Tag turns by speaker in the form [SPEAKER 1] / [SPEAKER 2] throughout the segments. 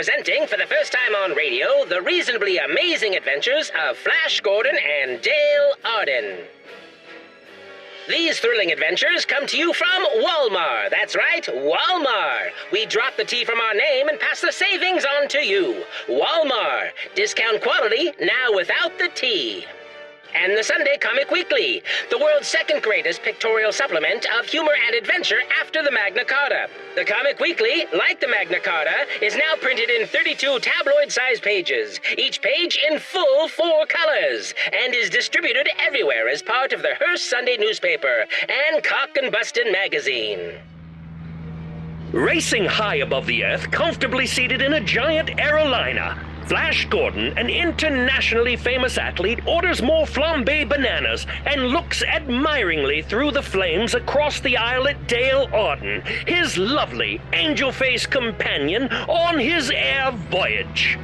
[SPEAKER 1] presenting for the first time on radio the reasonably amazing adventures of Flash Gordon and Dale Arden. These thrilling adventures come to you from Walmart. That's right, Walmart. We drop the T from our name and pass the savings on to you. Walmart. Discount quality, now without the T. And the Sunday Comic Weekly, the world's second greatest pictorial supplement of humor and adventure after the Magna Carta. The Comic Weekly, like the Magna Carta, is now printed in 32 tabloid-sized pages, each page in full 4 colors, and is distributed everywhere as part of the Hearst Sunday newspaper and Cock and Bustin' magazine.
[SPEAKER 2] Racing high above the Earth, comfortably seated in a giant aeroliner, Flash Gordon, an internationally famous athlete, orders more flambé bananas and looks admiringly through the flames across the aisle at Dale Arden, his lovely, angel-faced companion on his air voyage.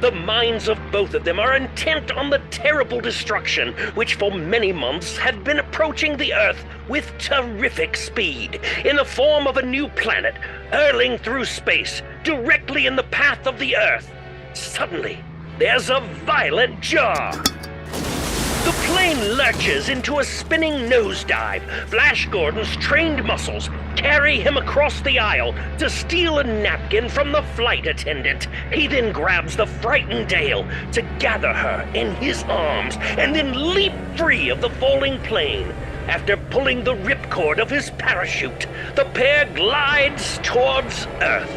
[SPEAKER 2] The minds of both of them are intent on the terrible destruction which for many months had been approaching the Earth with terrific speed, in the form of a new planet, hurling through space, directly in the path of the Earth. Suddenly, there's a violent jar. The plane lurches into a spinning nosedive. Flash Gordon's trained muscles carry him across the aisle to steal a napkin from the flight attendant. He then grabs the frightened Dale to gather her in his arms and then leap free of the falling plane. After pulling the ripcord of his parachute, the pair glides towards Earth.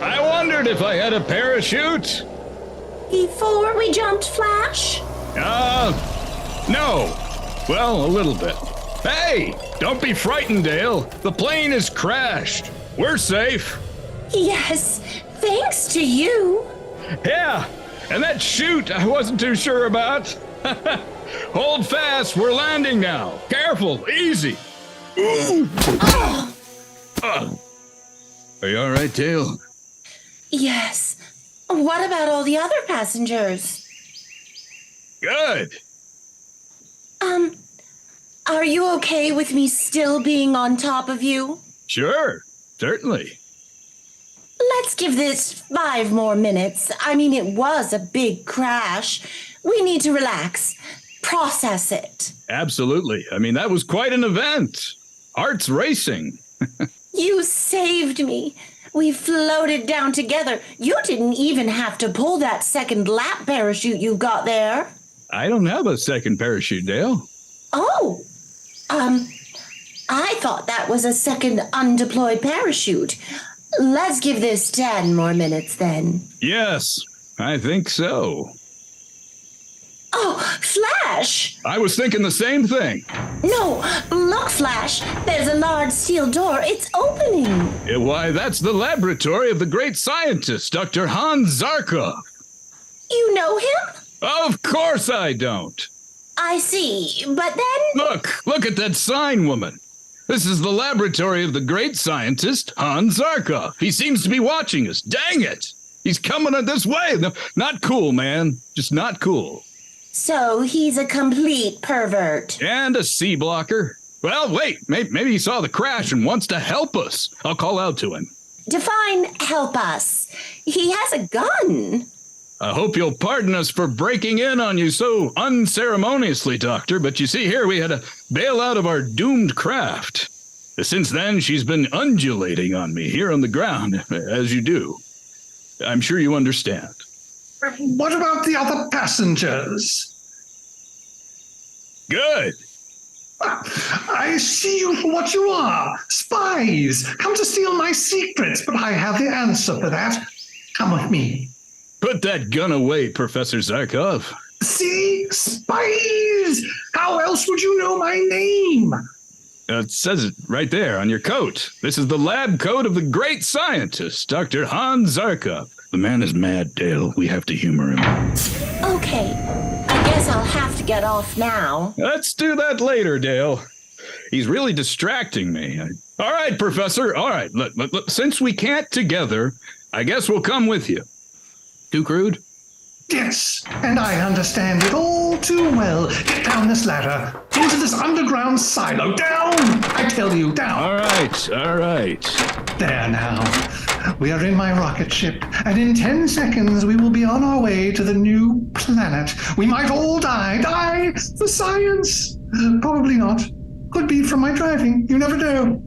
[SPEAKER 3] I wondered if I had a parachute.
[SPEAKER 4] Before we jumped, Flash?
[SPEAKER 3] No. Well, a little bit. Hey, don't be frightened, Dale. The plane has crashed. We're safe.
[SPEAKER 4] Yes, thanks to you.
[SPEAKER 3] Yeah, and that chute I wasn't too sure about. Hold fast, we're landing now. Careful, easy. Are you all right, Dale?
[SPEAKER 4] Yes. What about all the other passengers?
[SPEAKER 3] Good.
[SPEAKER 4] Are you okay with me still being on top of you?
[SPEAKER 3] Sure, certainly.
[SPEAKER 4] Let's give this 5 more minutes. I mean, it was a big crash. We need to relax, process it.
[SPEAKER 3] Absolutely. I mean, that was quite an event. Art's racing.
[SPEAKER 4] You saved me. We floated down together. You didn't even have to pull that second lap parachute you got there.
[SPEAKER 3] I don't have a second parachute, Dale.
[SPEAKER 4] Oh, I thought that was a second undeployed parachute. Let's give this 10 more minutes then.
[SPEAKER 3] Yes, I think so.
[SPEAKER 4] Oh, Flash!
[SPEAKER 3] I was thinking the same thing.
[SPEAKER 4] No, look, Flash. There's a large steel door. It's opening.
[SPEAKER 3] Why, that's the laboratory of the great scientist, Dr. Hans Zarkov.
[SPEAKER 4] You know him?
[SPEAKER 3] Of course I don't.
[SPEAKER 4] I see, but then...
[SPEAKER 3] Look at that sign, woman. This is the laboratory of the great scientist, Hans Zarkov. He seems to be watching us. Dang it! He's coming this way. No, not cool, man. Just not cool.
[SPEAKER 4] So he's a complete pervert.
[SPEAKER 3] And a C blocker. Well, wait, maybe he saw the crash and wants to help us. I'll call out to him.
[SPEAKER 4] Define help us. He has a gun.
[SPEAKER 3] I hope you'll pardon us for breaking in on you so unceremoniously, Doctor, but you see here we had to bail out of our doomed craft. Since then, she's been undulating on me here on the ground, as you do. I'm sure you understand.
[SPEAKER 5] What about the other passengers?
[SPEAKER 3] Good.
[SPEAKER 5] I see you for what you are. Spies, come to steal my secrets, but I have the answer for that. Come with me.
[SPEAKER 3] Put that gun away, Professor Zarkov.
[SPEAKER 5] See? Spies! How else would you know my name?
[SPEAKER 3] It says it right there on your coat. This is the lab coat of the great scientist, Dr. Hans Zarkov. The man is mad, Dale. We have to humor him.
[SPEAKER 4] Okay, I guess I'll have to get off now.
[SPEAKER 3] Let's do that later, Dale. He's really distracting me. All right, Professor. All right. Look, since we can't together, I guess we'll come with you. Too crude?
[SPEAKER 5] Yes, and I understand it all too well. Get down this ladder, into this underground silo. Down! I tell you, down.
[SPEAKER 3] All right.
[SPEAKER 5] There now. We are in my rocket ship, and in 10 seconds we will be on our way to the new planet. We might all die. Die for science. Probably not. Could be from my driving. You never know.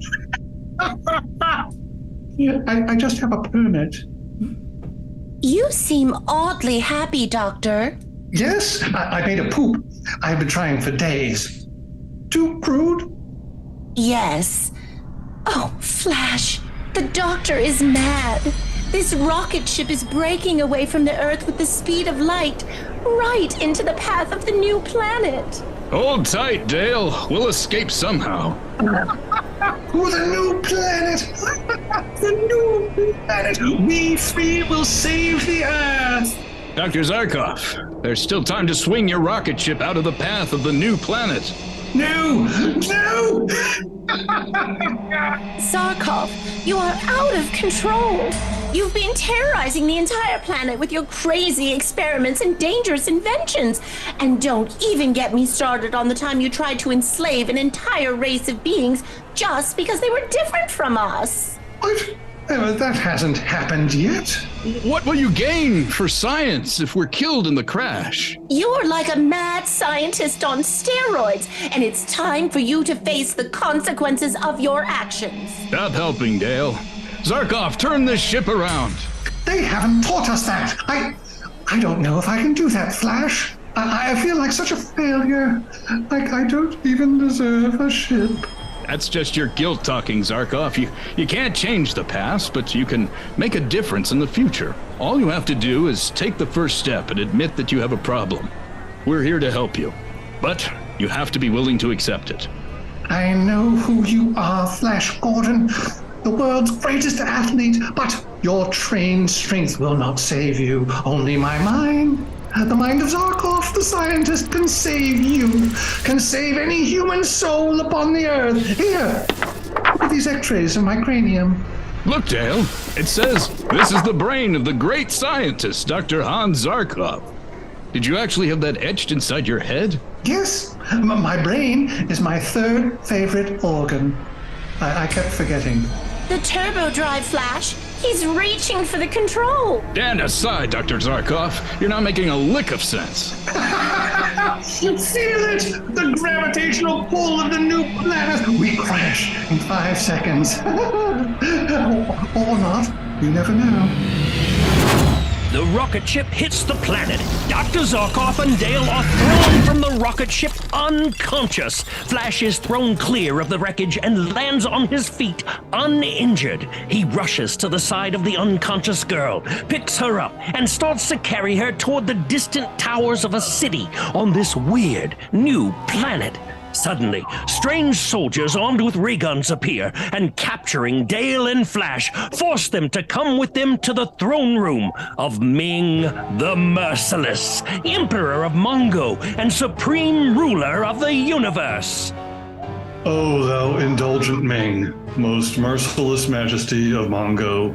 [SPEAKER 5] I just have a permit.
[SPEAKER 4] You seem oddly happy, Doctor.
[SPEAKER 5] Yes, I made a poop. I've been trying for days. Too crude?
[SPEAKER 4] Yes. Oh, Flash, the Doctor is mad. This rocket ship is breaking away from the Earth with the speed of light, right into the path of the new planet.
[SPEAKER 3] Hold tight, Dale. We'll escape somehow.
[SPEAKER 5] To the new planet! The new planet! We three will save the Earth!
[SPEAKER 3] Dr. Zarkov, there's still time to swing your rocket ship out of the path of the new planet.
[SPEAKER 5] No! No!
[SPEAKER 4] Zarkov, you are out of control. You've been terrorizing the entire planet with your crazy experiments and dangerous inventions. And don't even get me started on the time you tried to enslave an entire race of beings just because they were different from us.
[SPEAKER 5] What? That hasn't happened yet.
[SPEAKER 3] What will you gain for science if we're killed in the crash?
[SPEAKER 4] You're like a mad scientist on steroids, and it's time for you to face the consequences of your actions.
[SPEAKER 3] Stop helping, Dale. Zarkov, turn this ship around.
[SPEAKER 5] They haven't taught us that. I don't know if I can do that, Flash. I feel like such a failure. Like I don't even deserve a ship.
[SPEAKER 3] That's just your guilt talking, Zarkov. You can't change the past, but you can make a difference in the future. All you have to do is take the first step and admit that you have a problem. We're here to help you, but you have to be willing to accept it.
[SPEAKER 5] I know who you are, Flash Gordon. The world's greatest athlete, but your trained strength will not save you. Only my mind. The mind of Zarkov, the scientist, can save you. Can save any human soul upon the earth. Here, look at these x-rays of my cranium.
[SPEAKER 3] Look, Dale. It says this is the brain of the great scientist, Dr. Hans Zarkov. Did you actually have that etched inside your head?
[SPEAKER 5] Yes, my brain is my third favorite organ. I kept forgetting.
[SPEAKER 4] The turbo drive, Flash. He's reaching for the control.
[SPEAKER 3] Stand aside, Dr. Zarkov. You're not making a lick of sense.
[SPEAKER 5] You feel it? The gravitational pull of the new planet. We crash in 5 seconds. Or not. You never know.
[SPEAKER 2] The rocket ship hits the planet. Dr. Zarkov and Dale are thrown from the rocket ship unconscious. Flash is thrown clear of the wreckage and lands on his feet uninjured. He rushes to the side of the unconscious girl, picks her up, and starts to carry her toward the distant towers of a city on this weird new planet. Suddenly, strange soldiers armed with ray guns appear and, capturing Dale and Flash, force them to come with them to the throne room of Ming the Merciless, Emperor of Mongo and Supreme Ruler of the Universe.
[SPEAKER 6] O thou indulgent Ming, most merciless majesty of Mongo,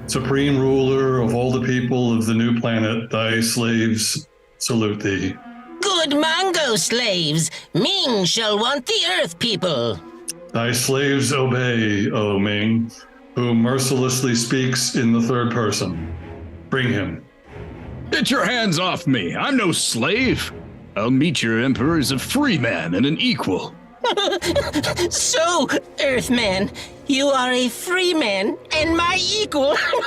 [SPEAKER 6] supreme ruler of all the people of the new planet, thy slaves salute thee.
[SPEAKER 1] Good Mongo slaves, Ming shall want the Earth people.
[SPEAKER 6] Thy slaves obey, O Ming, who mercilessly speaks in the third person. Bring him.
[SPEAKER 3] Get your hands off me. I'm no slave. I'll meet your emperor as a free man and an equal.
[SPEAKER 1] So, Earthman, you are a free man and my equal. Throw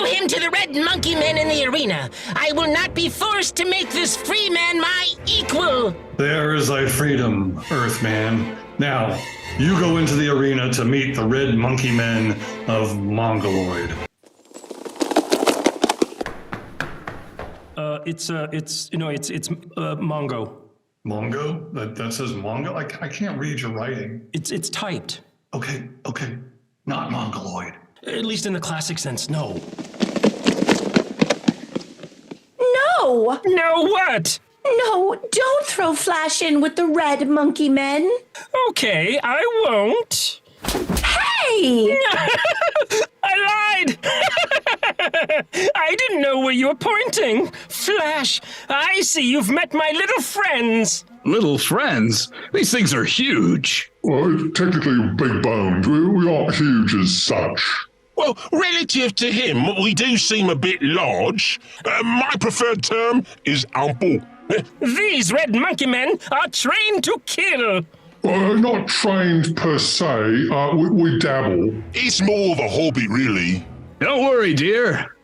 [SPEAKER 1] him to the red monkey men in the arena. I will not be forced to make this free man my equal.
[SPEAKER 6] There is thy freedom, Earthman. Now, you go into the arena to meet the red monkey men of Mongoloid.
[SPEAKER 7] It's Mongo.
[SPEAKER 6] Mongo? That says Mongo? I can't read your writing.
[SPEAKER 7] It's typed.
[SPEAKER 6] Okay. Not Mongoloid.
[SPEAKER 7] At least in the classic sense, no.
[SPEAKER 4] No!
[SPEAKER 7] No what?
[SPEAKER 4] No, don't throw Flash in with the red monkey men.
[SPEAKER 7] Okay, I won't.
[SPEAKER 4] Hey!
[SPEAKER 7] I lied! I didn't know where you were pointing. Flash, I see you've met my little friends.
[SPEAKER 3] Little friends? These things are huge.
[SPEAKER 8] Well, technically big boned. We aren't huge as such.
[SPEAKER 9] Well, relative to him, we do seem a bit large. My preferred term is ample.
[SPEAKER 7] These red monkey men are trained to kill.
[SPEAKER 8] Not trained per se. We dabble.
[SPEAKER 9] It's more of a hobby, really.
[SPEAKER 3] Don't worry, dear.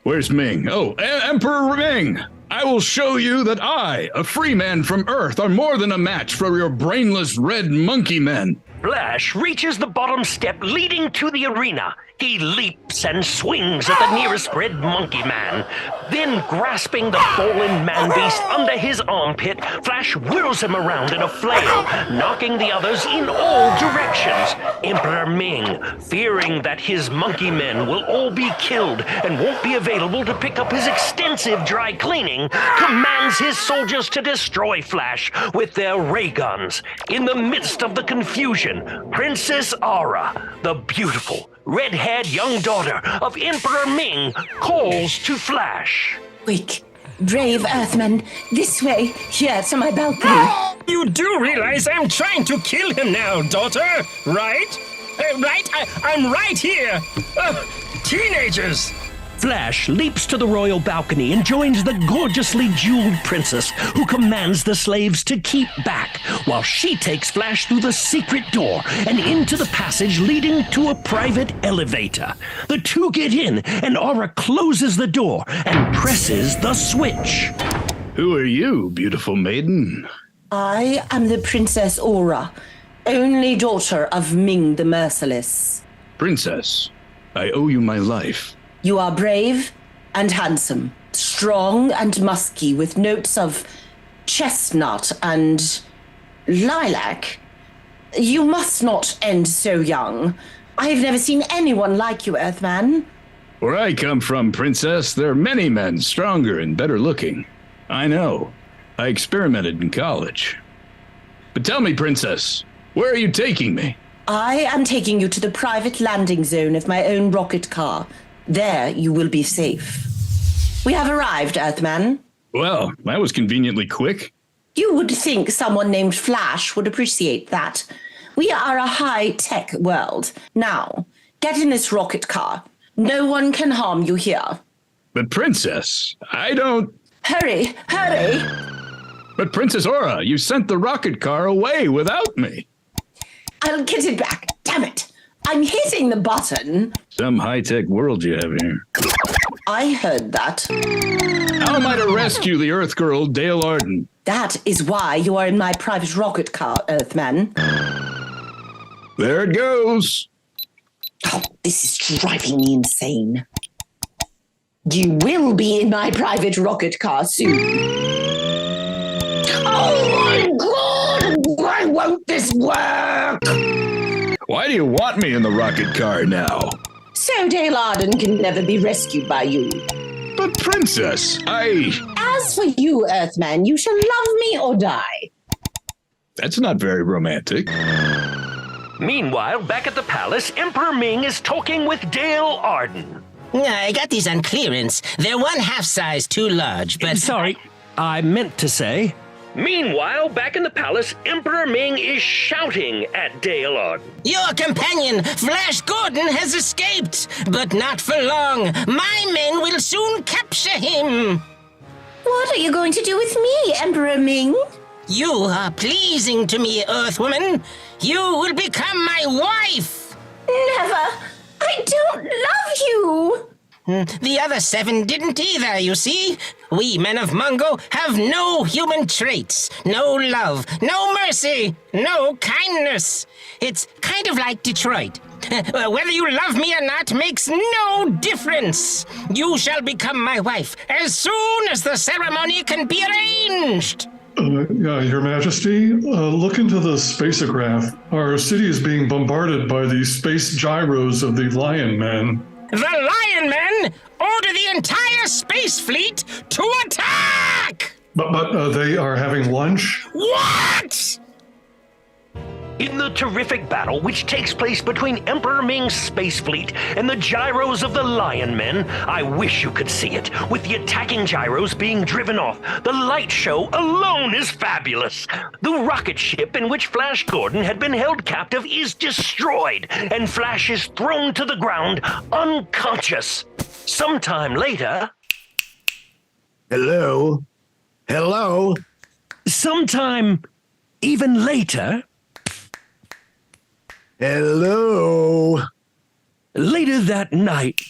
[SPEAKER 3] Where's Ming? Oh, Emperor Ming! I will show you that I, a free man from Earth, are more than a match for your brainless red monkey men.
[SPEAKER 2] Flash reaches the bottom step leading to the arena. He leaps and swings at the nearest red monkey man. Then, grasping the fallen man-beast under his armpit, Flash whirls him around in a flail, knocking the others in all directions. Emperor Ming, fearing that his monkey men will all be killed and won't be available to pick up his extensive dry cleaning, commands his soldiers to destroy Flash with their ray guns. In the midst of the confusion, Princess Aura, the beautiful, red-haired young daughter of Emperor Ming, calls to Flash.
[SPEAKER 4] Quick, brave Earthmen, this way, here to my balcony.
[SPEAKER 7] You do realize I'm trying to kill him now, daughter, right? Right? I'm right here. Teenagers.
[SPEAKER 2] Flash leaps to the royal balcony and joins the gorgeously jeweled princess, who commands the slaves to keep back, while she takes Flash through the secret door and into the passage leading to a private elevator. The two get in, and Aura closes the door and presses the switch.
[SPEAKER 3] Who are you, beautiful maiden?
[SPEAKER 4] I am the Princess Aura, only daughter of Ming the Merciless.
[SPEAKER 3] Princess, I owe you my life.
[SPEAKER 4] You are brave and handsome, strong and musky, with notes of chestnut and lilac. You must not end so young. I have never seen anyone like you, Earthman.
[SPEAKER 3] Where I come from, Princess, there are many men stronger and better looking. I know. I experimented in college. But tell me, Princess, where are you taking me?
[SPEAKER 4] I am taking you to the private landing zone of my own rocket car. There you will be safe. We have arrived, Earthman.
[SPEAKER 3] Well, that was conveniently quick.
[SPEAKER 4] You would think someone named Flash would appreciate that. We are a high-tech world. Now, get in this rocket car. No one can harm you here.
[SPEAKER 3] But Princess, I don't...
[SPEAKER 4] Hurry, hurry!
[SPEAKER 3] But Princess Aura, you sent the rocket car away without me.
[SPEAKER 4] I'll get it back. Damn it. I'm hitting the button.
[SPEAKER 3] Some high-tech world you have here.
[SPEAKER 4] I heard that.
[SPEAKER 3] How am I to rescue the Earth girl, Dale Arden?
[SPEAKER 4] That is why you are in my private rocket car, Earthman.
[SPEAKER 3] There it goes.
[SPEAKER 4] Oh, this is driving me insane. You will be in my private rocket car soon. Oh my God! Why won't this work?
[SPEAKER 3] Why do you want me in the rocket car now?
[SPEAKER 4] So Dale Arden can never be rescued by you.
[SPEAKER 3] But Princess,
[SPEAKER 4] As for you, Earthman, you shall love me or die.
[SPEAKER 3] That's not very romantic.
[SPEAKER 2] Meanwhile, back at the palace, Emperor Ming is talking with Dale Arden.
[SPEAKER 1] I got these on clearance. They're one half size too large, but...
[SPEAKER 2] Sorry, I meant to say... Meanwhile, back in the palace, Emperor Ming is shouting at Dale Arden.
[SPEAKER 1] Your companion, Flash Gordon, has escaped, but not for long. My men will soon capture him.
[SPEAKER 4] What are you going to do with me, Emperor Ming?
[SPEAKER 1] You are pleasing to me, Earthwoman. You will become my wife.
[SPEAKER 4] Never. I don't love you.
[SPEAKER 1] The other 7 didn't either, you see. We men of Mongo have no human traits, no love, no mercy, no kindness. It's kind of like Detroit. Whether you love me or not makes no difference. You shall become my wife as soon as the ceremony can be arranged.
[SPEAKER 6] Your Majesty, look into the spacograph. Our city is being bombarded by the space gyros of the Lion Men.
[SPEAKER 1] The Lion Men order the entire space fleet to attack!
[SPEAKER 6] But they are having lunch?
[SPEAKER 1] What?
[SPEAKER 2] In the terrific battle which takes place between Emperor Ming's space fleet and the gyros of the Lion Men, I wish you could see it, with the attacking gyros being driven off. The light show alone is fabulous. The rocket ship in which Flash Gordon had been held captive is destroyed, and Flash is thrown to the ground unconscious. Sometime later...
[SPEAKER 10] Hello? Hello?
[SPEAKER 2] Sometime even later...
[SPEAKER 10] Hello?
[SPEAKER 2] Later that night...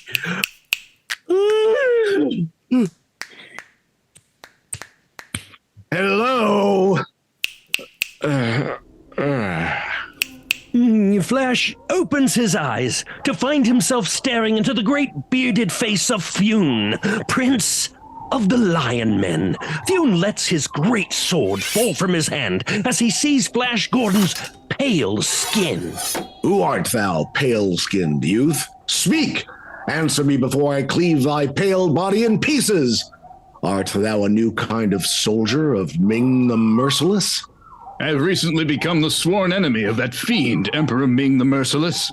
[SPEAKER 10] Hello?
[SPEAKER 2] Flash opens his eyes to find himself staring into the great bearded face of Thune, Prince of the Lion Men. Thune lets his great sword fall from his hand as he sees Flash Gordon's pale skin.
[SPEAKER 10] Who art thou, pale-skinned youth? Speak! Answer me before I cleave thy pale body in pieces! Art thou a new kind of soldier of Ming the Merciless?
[SPEAKER 3] I have recently become the sworn enemy of that fiend, Emperor Ming the Merciless.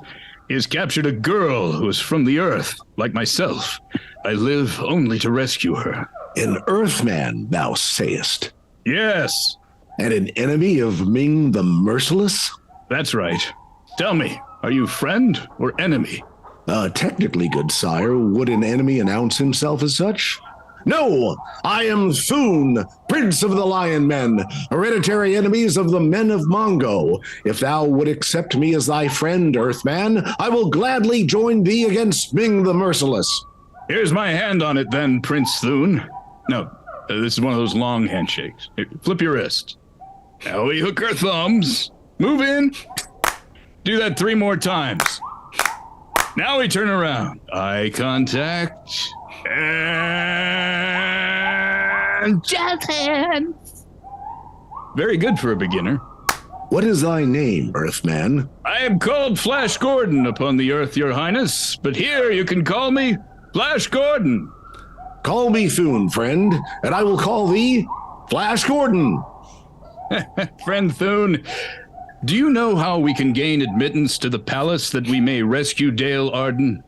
[SPEAKER 3] He has captured a girl who is from the Earth, like myself. I live only to rescue her.
[SPEAKER 10] An Earthman, thou sayest?
[SPEAKER 3] Yes.
[SPEAKER 10] And an enemy of Ming the Merciless?
[SPEAKER 3] That's right. Tell me, are you friend or enemy?
[SPEAKER 10] Technically, good sire, would an enemy announce himself as such? No, I am Thune, Prince of the Lion Men, hereditary enemies of the men of Mongo. If thou would accept me as thy friend, Earthman, I will gladly join thee against Ming the Merciless.
[SPEAKER 3] Here's my hand on it then, Prince Thune. No, this is one of those long handshakes. Here, flip your wrist. Now we hook our thumbs. Move in. Do that 3 more times. Now we turn around. Eye contact. And
[SPEAKER 4] Jazz hands.
[SPEAKER 3] Very good for a beginner.
[SPEAKER 10] What is thy name, Earthman?
[SPEAKER 3] I am called Flash Gordon upon the Earth, your highness, but here you can call me Flash Gordon.
[SPEAKER 10] Call me Thune, friend, and I will call thee Flash Gordon.
[SPEAKER 3] Friend Thune, do you know how we can gain admittance to the palace that we may rescue Dale Arden?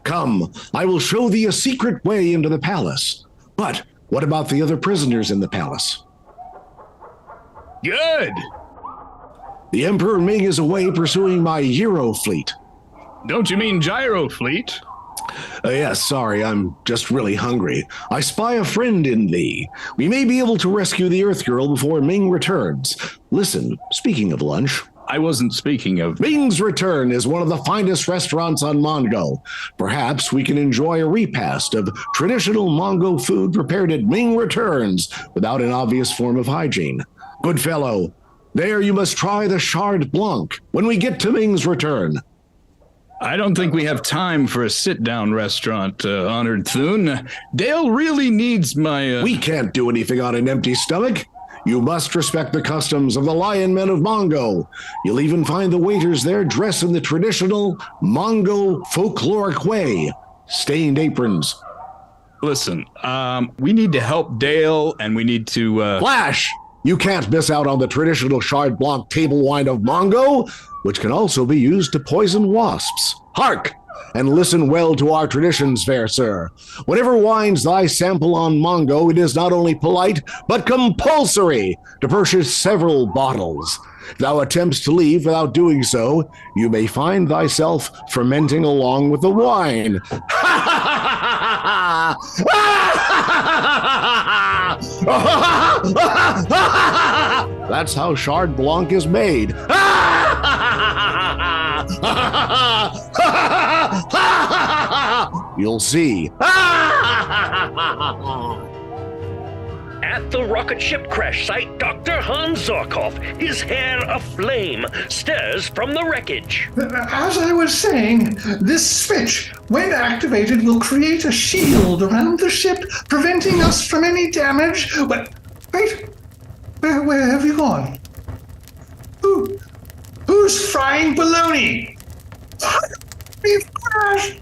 [SPEAKER 10] Come, I will show thee a secret way into the palace. But what about the other prisoners in the palace?
[SPEAKER 3] Good.
[SPEAKER 10] The Emperor Ming is away pursuing my Euro fleet.
[SPEAKER 3] Don't you mean Gyro Fleet?
[SPEAKER 10] Yes, sorry, I'm just really hungry. I spy a friend in thee. We may be able to rescue the Earth Girl before Ming returns. Listen, speaking of lunch...
[SPEAKER 3] I wasn't speaking of...
[SPEAKER 10] Ming's Return is one of the finest restaurants on Mongo. Perhaps we can enjoy a repast of traditional Mongo food prepared at Ming Returns without an obvious form of hygiene. Good fellow, there you must try the Chard Blanc when we get to Ming's Return.
[SPEAKER 3] I don't think we have time for a sit-down restaurant, Honored Thune. Dale really needs my...
[SPEAKER 10] We can't do anything on an empty stomach. You must respect the customs of the Lion Men of Mongo. You'll even find the waiters there dressed in the traditional Mongo folkloric way. Stained aprons.
[SPEAKER 3] Listen, we need to help Dale, and we need to...
[SPEAKER 10] Flash! You can't miss out on the traditional Chard Blanc table wine of Mongo, which can also be used to poison wasps. Hark! And listen well to our traditions, fair sir. Whatever wines thy sample on Mongo, it is not only polite, but compulsory to purchase several bottles. If thou attempts to leave without doing so, you may find thyself fermenting along with the wine. That's how Chard Blanc is made. You'll see.
[SPEAKER 2] At the rocket ship crash site, Dr. Hans Zarkov, his hair aflame, stares from the wreckage.
[SPEAKER 5] As I was saying, this switch, when activated, will create a shield around the ship, preventing us from any damage. But wait, where have you gone? Who's frying bologna? We've crashed.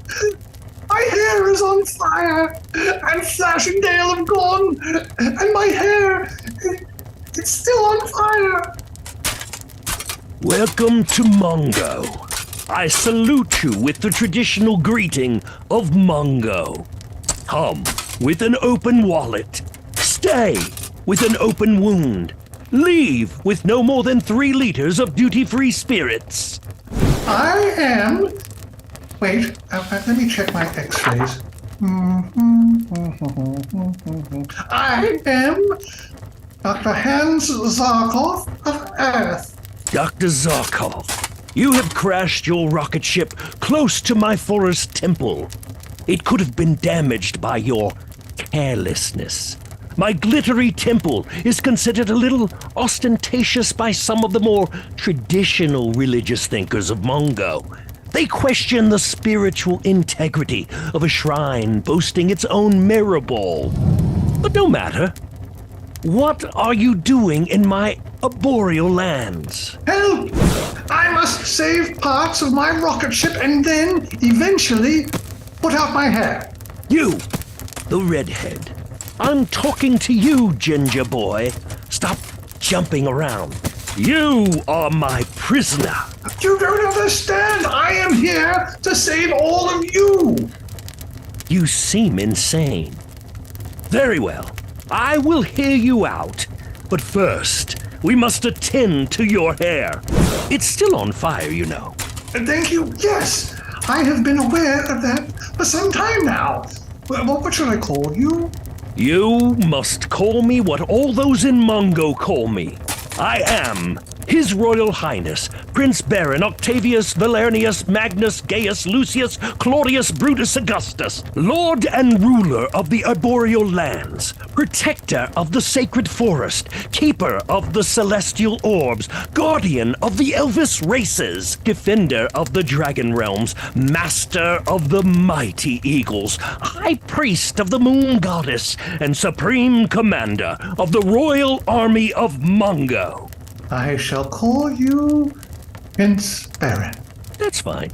[SPEAKER 5] My hair is on fire, and Flash and Dale have gone, and my hair, it's still on fire.
[SPEAKER 2] Welcome to Mongo. I salute you with the traditional greeting of Mongo. Come with an open wallet. Stay with an open wound. Leave with no more than 3 liters of duty-free spirits.
[SPEAKER 5] I am. Wait, let me check my x-rays. I am Dr. Hans Zarkov of Earth.
[SPEAKER 2] Dr. Zarkov, you have crashed your rocket ship close to my forest temple. It could have been damaged by your carelessness. My glittery temple is considered a little ostentatious by some of the more traditional religious thinkers of Mongo. They question the spiritual integrity of a shrine boasting its own mirror ball. But no matter. What are you doing in my arboreal lands?
[SPEAKER 5] Help! I must save parts of my rocket ship and then, eventually, put out my hair.
[SPEAKER 2] You, the redhead. I'm talking to you, ginger boy. Stop jumping around. You are my prisoner.
[SPEAKER 5] You don't understand. I am here to save all of you.
[SPEAKER 2] You seem insane. Very well. I will hear you out. But first, we must attend to your hair. It's still on fire, you know.
[SPEAKER 5] Thank you. Yes, I have been aware of that for some time now. What should I call you?
[SPEAKER 2] You must call me what all those in Mongo call me. I am His Royal Highness, Prince Baron Octavius Valerius Magnus Gaius Lucius Claudius Brutus Augustus, Lord and ruler of the arboreal lands, protector of the sacred forest, keeper of the celestial orbs, guardian of the Elvis races, defender of the dragon realms, master of the mighty eagles, high priest of the moon goddess, and supreme commander of the royal army of Mongo.
[SPEAKER 5] I shall call you Prince Baron.
[SPEAKER 2] That's fine.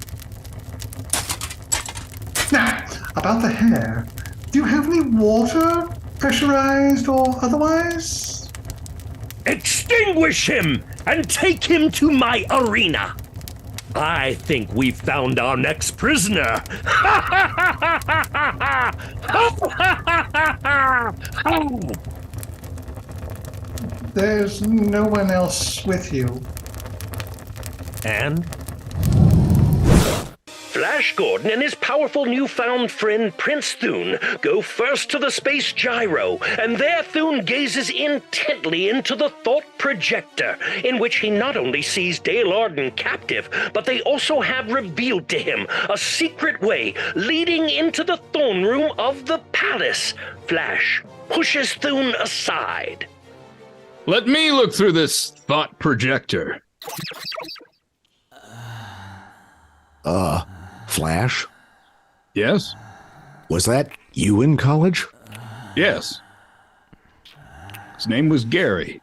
[SPEAKER 5] Now, about the hair. Do you have any water, pressurized or otherwise?
[SPEAKER 2] Extinguish him and take him to my arena. I think we've found our next prisoner.
[SPEAKER 5] There's no one else with you.
[SPEAKER 2] And? Flash Gordon and his powerful newfound friend Prince Thune go first to the space gyro, and there Thune gazes intently into the thought projector, in which he not only sees Dale Arden captive, but they also have revealed to him a secret way leading into the throne room of the palace. Flash pushes Thune aside.
[SPEAKER 3] Let me look through this thought projector.
[SPEAKER 10] Flash?
[SPEAKER 3] Yes?
[SPEAKER 10] Was that you in college?
[SPEAKER 3] Yes. His name was Gary.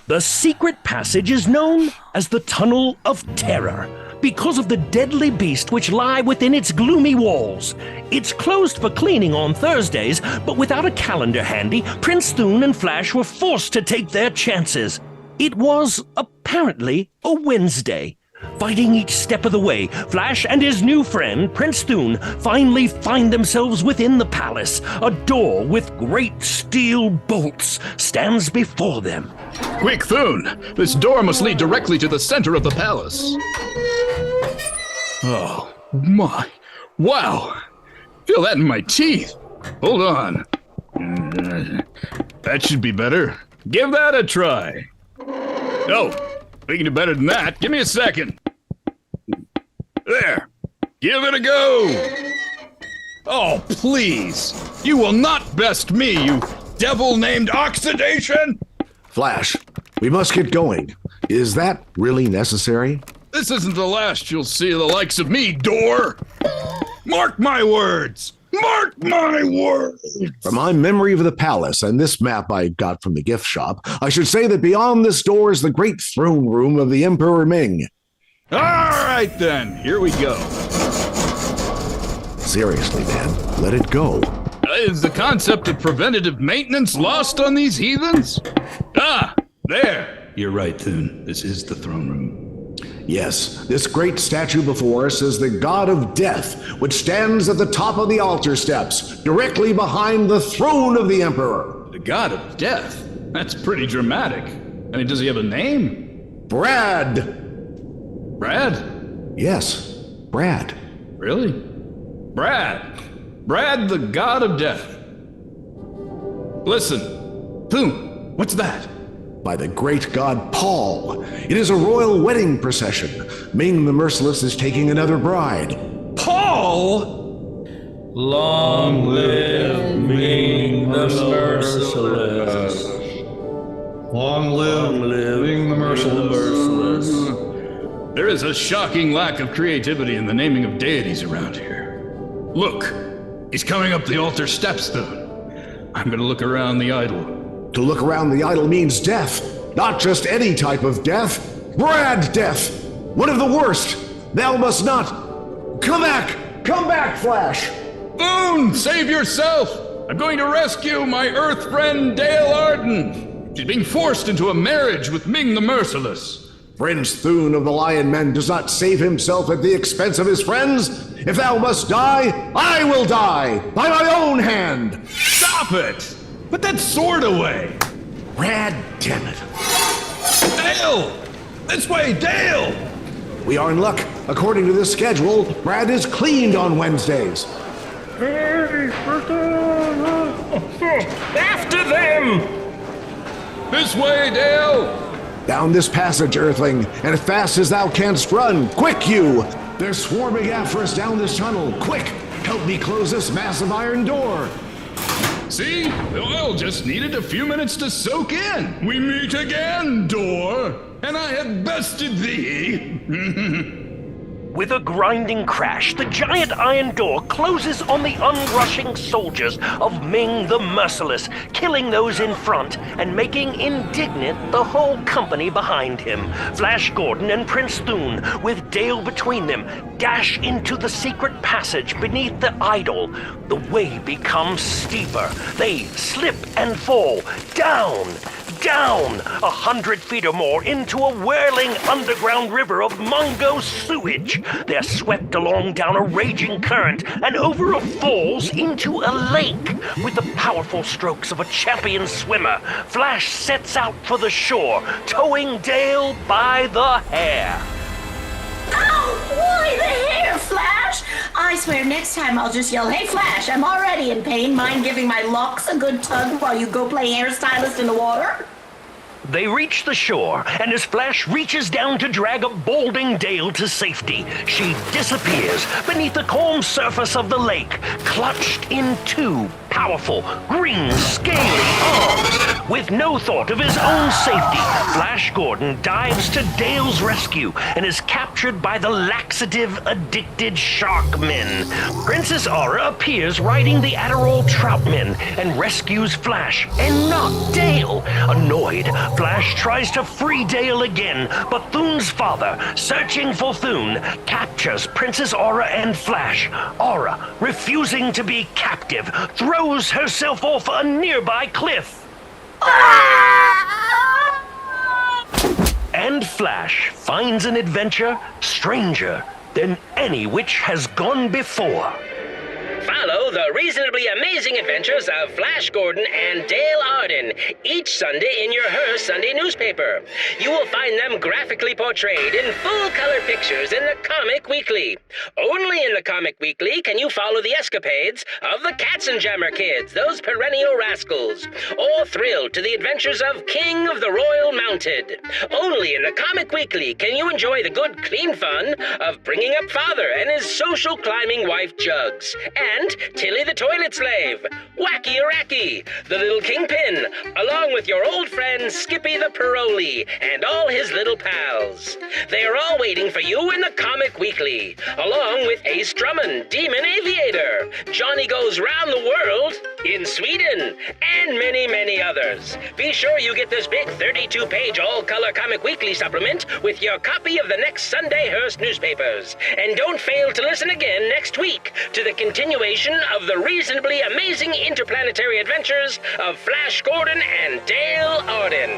[SPEAKER 2] The secret passage is known as the Tunnel of Terror because of the deadly beast which lie within its gloomy walls. It's closed for cleaning on Thursdays, but without a calendar handy, Prince Thune and Flash were forced to take their chances. It was apparently a Wednesday. Fighting each step of the way, Flash and his new friend, Prince Thune, finally find themselves within the palace. A door with great steel bolts stands before them.
[SPEAKER 3] Quick, Thune! This door must lead directly to the center of the palace. Oh, my. Wow! Feel that in my teeth. Hold on. That should be better. Give that a try. Oh, we can do better than that. Give me a second. There. Give it a go. Oh, please. You will not best me, you devil named Oxidation.
[SPEAKER 10] Flash, we must get going. Is that really necessary?
[SPEAKER 3] This isn't the last you'll see of the likes of me, door. Mark my words. Mark my words!
[SPEAKER 10] From my memory of the palace and this map I got from the gift shop, I should say that beyond this door is the great throne room of the Emperor Ming.
[SPEAKER 3] All right, then. Here we go.
[SPEAKER 10] Seriously, man, let it go.
[SPEAKER 3] Is the concept of preventative maintenance lost on these heathens? Ah, there. You're right, Thune. This is the throne room.
[SPEAKER 10] Yes, this great statue before us is the god of death, which stands at the top of the altar steps, directly behind the throne of the emperor.
[SPEAKER 3] The god of death? That's pretty dramatic. I mean, does he have a name?
[SPEAKER 10] Brad!
[SPEAKER 3] Brad?
[SPEAKER 10] Yes, Brad.
[SPEAKER 3] Really? Brad! Brad, the god of death. Listen, Thune, what's that?
[SPEAKER 10] By the great god Paul. It is a royal wedding procession. Ming the Merciless is taking another bride.
[SPEAKER 3] Paul!
[SPEAKER 7] Long live Ming the Merciless.
[SPEAKER 6] Long live Ming the Merciless.
[SPEAKER 3] There is a shocking lack of creativity in the naming of deities around here. Look, he's coming up the altar steps, Thune. I'm gonna look around the idol.
[SPEAKER 10] To look around the idol means death. Not just any type of death. Brad death. One of the worst. Thou must not. Come back! Come back, Flash!
[SPEAKER 3] Thune, save yourself! I'm going to rescue my Earth friend Dale Arden. She's being forced into a marriage with Ming the Merciless.
[SPEAKER 10] Prince Thune of the Lion Men does not save himself at the expense of his friends. If thou must die, I will die by my own hand.
[SPEAKER 3] Stop it! Put that sword away!
[SPEAKER 10] Brad, damn it.
[SPEAKER 3] Dale! This way, Dale!
[SPEAKER 10] We are in luck. According to this schedule, Brad is cleaned on Wednesdays.
[SPEAKER 7] After them!
[SPEAKER 3] This way, Dale!
[SPEAKER 10] Down this passage, Earthling, and as fast as thou canst run. Quick, you! They're swarming after us down this tunnel. Quick! Help me close this massive iron door.
[SPEAKER 3] See? The oil just needed a few minutes to soak in. We meet again, door, and I had bested thee.
[SPEAKER 2] With a grinding crash, the giant iron door closes on the onrushing soldiers of Ming the Merciless, killing those in front and making indignant the whole company behind him. Flash Gordon and Prince Thune, with Dale between them, dash into the secret passage beneath the idol. The way becomes steeper. They slip and fall down, 100 feet or more into a whirling underground river of Mongo sewage. They're swept along down a raging current and over a falls into a lake. With the powerful strokes of a champion swimmer, Flash sets out for the shore, towing Dale by the hair.
[SPEAKER 4] Ow! Why the hair, Flash? I swear next time I'll just yell, "Hey, Flash, I'm already in pain. Mind giving my locks a good tug while you go play hairstylist in the water?"
[SPEAKER 2] They reach the shore, and as Flash reaches down to drag a balding Dale to safety, she disappears beneath the calm surface of the lake, clutched in two powerful, green, scaly arms. With no thought of his own safety, Flash Gordon dives to Dale's rescue and is captured by the laxative-addicted Sharkmen. Princess Aura appears riding the Adderall Troutmen and rescues Flash, and not Dale. Annoyed, Flash tries to free Dale again, but Thune's father, searching for Thune, captures Princess Aura and Flash. Aura, refusing to be captive, throws herself off a nearby cliff. And Flash finds an adventure stranger than any which has gone before.
[SPEAKER 1] Follow the reasonably amazing adventures of Flash Gordon and Dale Arden each Sunday in your Her Sunday newspaper. You will find them graphically portrayed in full-color pictures in the Comic Weekly. Only in the Comic Weekly can you follow the escapades of the Katzenjammer Kids, those perennial rascals, or thrill to the adventures of King of the Royal Mounted. Only in the Comic Weekly can you enjoy the good, clean fun of Bringing Up Father and his social climbing wife Jugs, and Tilly the Toilet Slave, Wacky Aracky, the Little Kingpin, along with your old friend Skippy the Parolee and all his little pals. They are all waiting for you in the Comic Weekly, along with Ace Drummond, Demon Aviator, Johnny Goes Round the World in Sweden, and many, many others. Be sure you get this big 32-page all-color Comic Weekly supplement with your copy of the next Sunday Hearst newspapers. And don't fail to listen again next week to the continuation of the reasonably amazing interplanetary adventures of Flash Gordon and Dale Arden.